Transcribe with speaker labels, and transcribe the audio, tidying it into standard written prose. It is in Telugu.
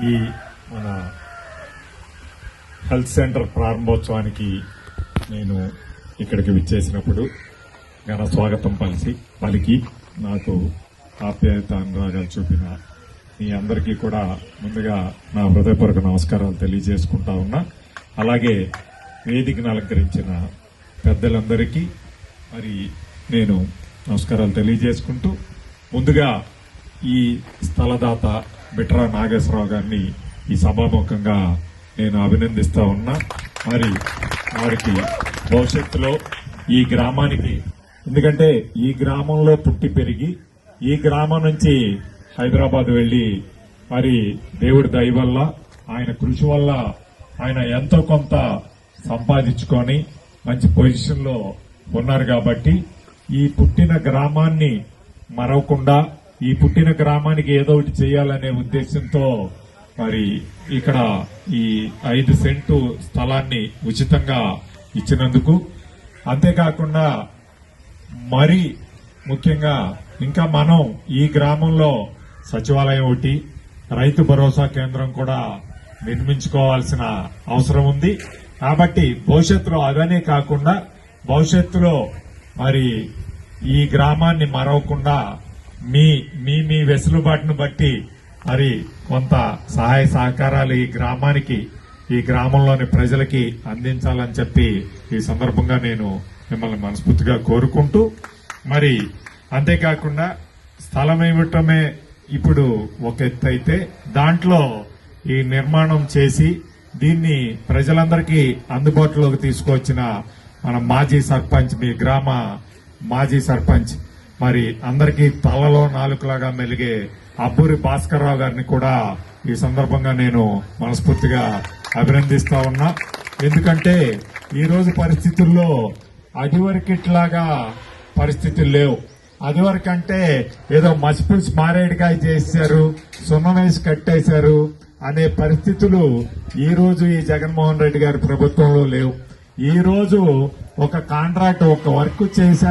Speaker 1: ఈ మన హెల్త్ సెంటర్ ప్రారంభోత్సవానికి నేను ఇక్కడికి విచ్చేసినప్పుడు ఘన స్వాగతం పలికి నాకు ఆప్యాయత అనురాగాలు చూపిన మీ అందరికీ కూడా ముందుగా నా హృదయపూర్వక నమస్కారాలు తెలియజేసుకుంటా ఉన్నా. అలాగే వేదికను అలంకరించిన పెద్దలందరికీ మరి నేను నమస్కారాలు తెలియజేసుకుంటూ ముందుగా ఈ స్థలదాత బిట్రా నాగేశ్వరరావు గారిని ఈ సభాముఖంగా నేను అభినందిస్తా ఉన్నా. మరి వారికి భవిష్యత్తులో ఈ గ్రామానికి, ఎందుకంటే ఈ గ్రామంలో పుట్టి పెరిగి ఈ గ్రామం నుంచి హైదరాబాద్ వెళ్లి మరి దేవుడి దయ వల్ల ఆయన కృషి వల్ల ఆయన ఎంతో కొంత సంపాదించుకొని మంచి పొజిషన్ లో ఉన్నారు. కాబట్టి ఈ పుట్టిన గ్రామాన్ని మరవకుండా ఈ పుట్టిన గ్రామానికి ఏదో ఒకటి చేయాలనే ఉద్దేశంతో మరి ఇక్కడ ఈ 5 సెంటు స్థలాన్ని ఉచితంగా ఇచ్చినందుకు, అంతేకాకుండా మరి ముఖ్యంగా ఇంకా మనం ఈ గ్రామంలో సచివాలయం ఒకటి, రైతు భరోసా కేంద్రం కూడా నిర్మించుకోవాల్సిన అవసరం ఉంది. కాబట్టి భవిష్యత్తులో అవనే కాకుండా భవిష్యత్తులో మరి ఈ గ్రామాన్ని మరవకుండా మీ మీ మీ వెసులుబాటును బట్టి మరి కొంత సహాయ సహకారాలు ఈ గ్రామానికి, ఈ గ్రామంలోని ప్రజలకి అందించాలని చెప్పి ఈ సందర్భంగా నేను మిమ్మల్ని మనస్ఫూర్తిగా కోరుకుంటూ, మరి అంతేకాకుండా స్థలం ఇవ్వటమే ఇప్పుడు ఒక ఎత్తు అయితే దాంట్లో ఈ నిర్మాణం చేసి దీన్ని ప్రజలందరికీ అందుబాటులోకి తీసుకొచ్చిన మన మాజీ సర్పంచ్, మీ గ్రామ మాజీ సర్పంచ్, మరి అందరికీ తలలో నాలుకలాగా మెలిగే అబ్బూరి భాస్కర్ రావు గారిని కూడా ఈ సందర్భంగా నేను మనస్ఫూర్తిగా అభినందిస్తా ఉన్నా. ఎందుకంటే ఈ రోజు పరిస్థితుల్లో అదివరకిట్లాగా పరిస్థితులు లేవు. అదివరకంటే ఏదో మసిపుల్స్ మారేడుకాయ చేశారు, సున్నం వేసి కట్టేశారు అనే పరిస్థితులు ఈ రోజు ఈ జగన్మోహన్ రెడ్డి గారి ప్రభుత్వంలో లేవు. ఈ రోజు ఒక కాంట్రాక్ట్, ఒక వర్క్ చేశారు.